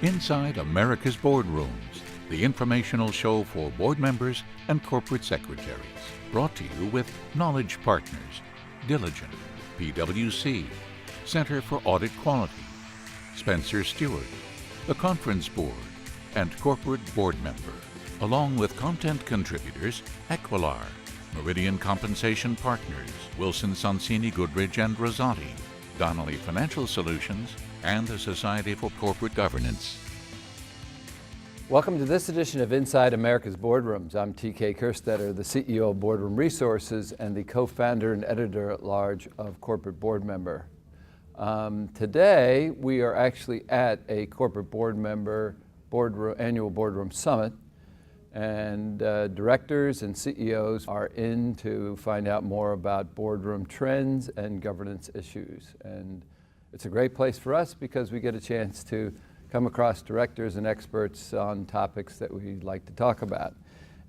Inside America's Boardrooms, the informational show for board members and corporate secretaries. Brought to you with Knowledge Partners, Diligent, PwC, Center for Audit Quality, Spencer Stewart, the Conference Board, and Corporate Board Member, along with content contributors Equilar, Meridian Compensation Partners, Wilson Sonsini Goodrich and Rosati, Donnelly Financial Solutions, and the Society for Corporate Governance. Welcome to this edition of Inside America's Boardrooms. I'm TK Kerstetter, the CEO of Boardroom Resources and the co-founder and editor-at-large of Corporate Board Member. Today, we are actually at a Corporate Board Member annual Boardroom Summit, and directors and CEOs are in to find out more about boardroom trends and governance issues. And it's a great place for us because we get a chance to come across directors and experts on topics that we like to talk about.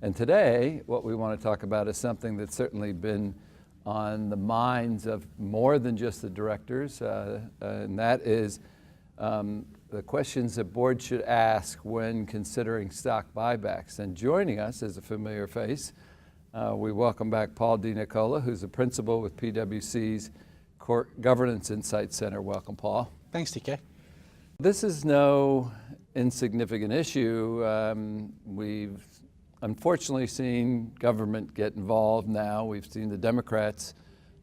And today, what we want to talk about is something that's certainly been on the minds of more than just the directors, and that is the questions that boards should ask when considering stock buybacks. And joining us is a familiar face. We welcome back Paul DeNicola, who's a principal with PwC's Governance Insights Center. Welcome, Paul. Thanks, TK. This is no insignificant issue. We've unfortunately seen government get involved now. We've seen the Democrats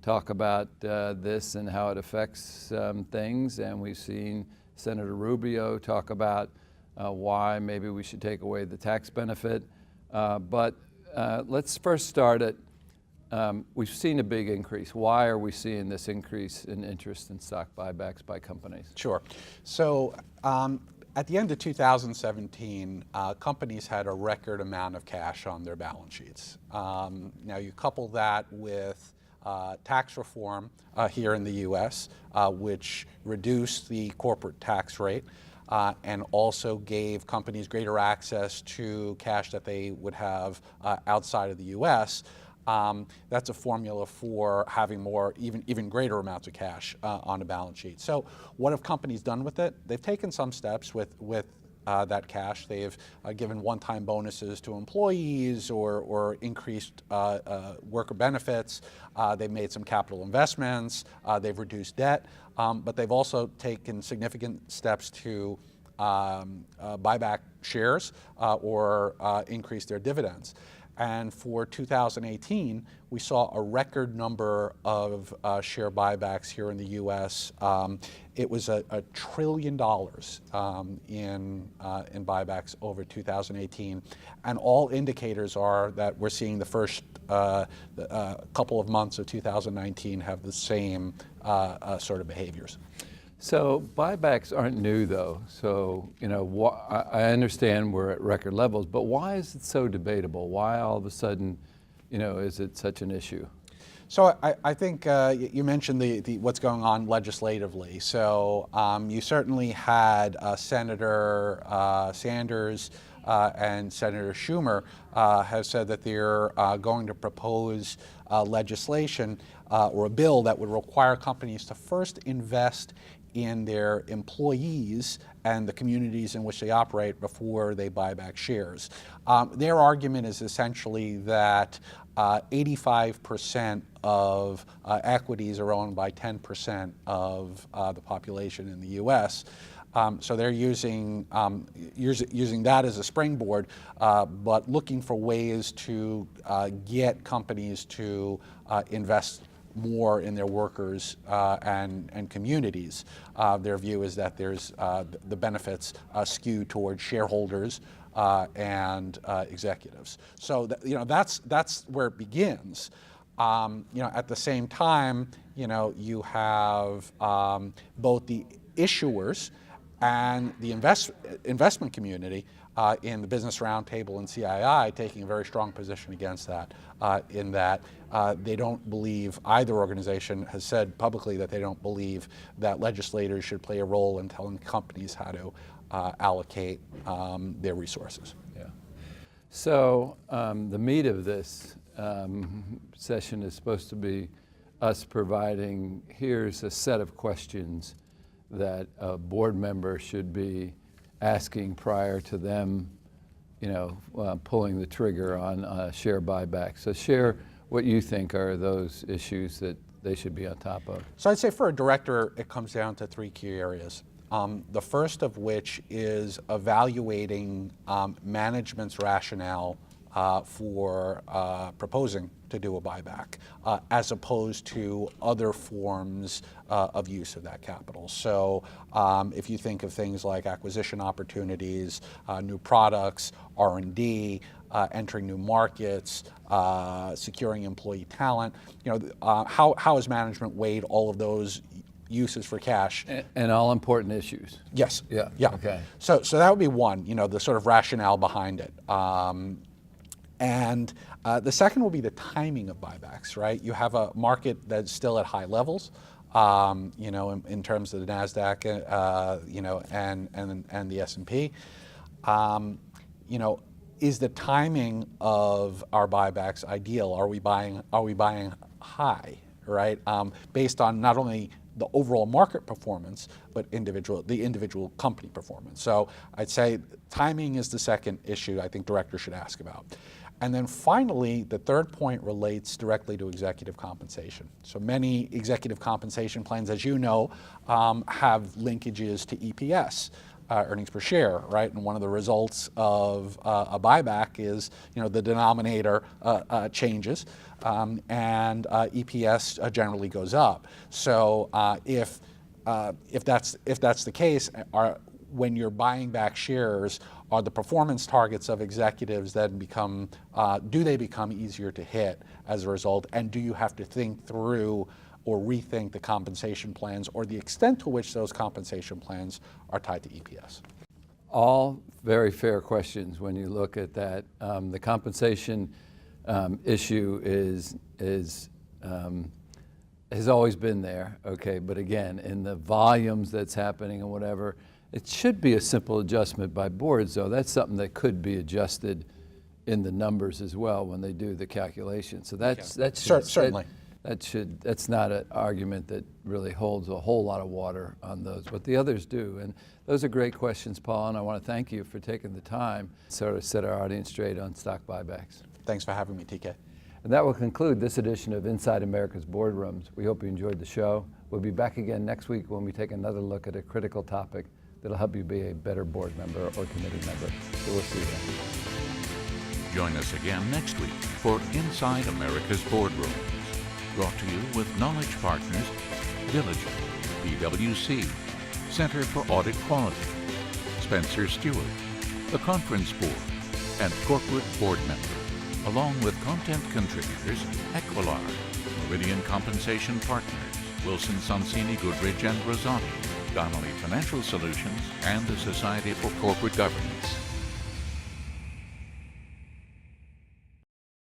talk about this and how it affects things, and we've seen Senator Rubio talk about why maybe we should take away the tax benefit. But let's first start at, we've seen a big increase. Why are we seeing this increase in interest in stock buybacks by companies? Sure. So at the end of 2017, companies had a record amount of cash on their balance sheets. Now you couple that with tax reform here in the U.S., which reduced the corporate tax rate and also gave companies greater access to cash that they would have outside of the U.S. That's a formula for having more, even greater amounts of cash on a balance sheet. So what have companies done with it? They've taken some steps with that cash. They've given one-time bonuses to employees or increased worker benefits. They've made some capital investments. They've reduced debt. But they've also taken significant steps to buy back shares or increase their dividends. And for 2018, we saw a record number of share buybacks here in the U.S. It was $1 trillion in buybacks over 2018. And all indicators are that we're seeing the first couple of months of 2019 have the same sort of behaviors. So buybacks aren't new, though. So, you know, I understand we're at record levels, but why is it so debatable? Why all of a sudden, you know, is it such an issue? So I think you mentioned the what's going on legislatively. So you certainly had Senator Sanders and Senator Schumer have said that they're going to propose legislation or a bill that would require companies to first invest in their employees and the communities in which they operate before they buy back shares. Their argument is essentially that 85% of equities are owned by 10% of the population in the U.S. So they're using that as a springboard, but looking for ways to get companies to invest more in their workers and communities. Their view is that there's the benefits skew towards shareholders and executives. So that's where it begins. At the same time, you have both the issuers and the investment community in the Business Roundtable and CII taking a very strong position against that, in that they don't believe, either organization has said publicly that they don't believe that legislators should play a role in telling companies how to allocate their resources. Yeah. So the meat of this session is supposed to be us providing, here's a set of questions that a board member should be asking prior to them, pulling the trigger on share buybacks. So share what you think are those issues that they should be on top of. So I'd say for a director, it comes down to 3 key areas. The first of which is evaluating management's rationale for proposing to do a buyback, as opposed to other forms of use of that capital. So if you think of things like acquisition opportunities, new products, R&D, entering new markets, securing employee talent, how has management weighed all of those uses for cash? And all important issues. Yes. Yeah. Okay. So that would be one, the sort of rationale behind it. And the second will be the timing of buybacks, right? You have a market that's still at high levels, in terms of the NASDAQ, and the S&P. Is the timing of our buybacks ideal? Are we buying high, right? Based on not only the overall market performance, but the individual company performance. So I'd say timing is the second issue I think directors should ask about. And then finally, the third point relates directly to executive compensation. So many executive compensation plans, as you know, have linkages to EPS, earnings per share, right? And one of the results of a buyback is, the denominator changes, and EPS generally goes up. So if that's the case, when you're buying back shares, are the performance targets of executives then do they become easier to hit as a result? And do you have to think through or rethink the compensation plans or the extent to which those compensation plans are tied to EPS? All very fair questions when you look at that. The compensation issue has always been there, okay, but again, in the volumes that's happening and whatever, it should be a simple adjustment by boards, though. That's something that could be adjusted in the numbers as well when they do the calculation. So that's certainly. That's not an argument that really holds a whole lot of water on those, but the others do. And those are great questions, Paul, and I want to thank you for taking the time to sort of set our audience straight on stock buybacks. Thanks for having me, TK. And that will conclude this edition of Inside America's Boardrooms. We hope you enjoyed the show. We'll be back again next week when we take another look at a critical topic that'll help you be a better board member or committee member. So we'll see you then. Join us again next week for Inside America's Boardrooms. Brought to you with Knowledge Partners, Diligent, PwC, Center for Audit Quality, Spencer Stewart, the Conference Board, and Corporate Board Member, along with content contributors Equilar, Meridian Compensation Partners, Wilson Sonsini Goodrich and Rosati, Donnelly Financial Solutions, and the Society for Corporate Governance.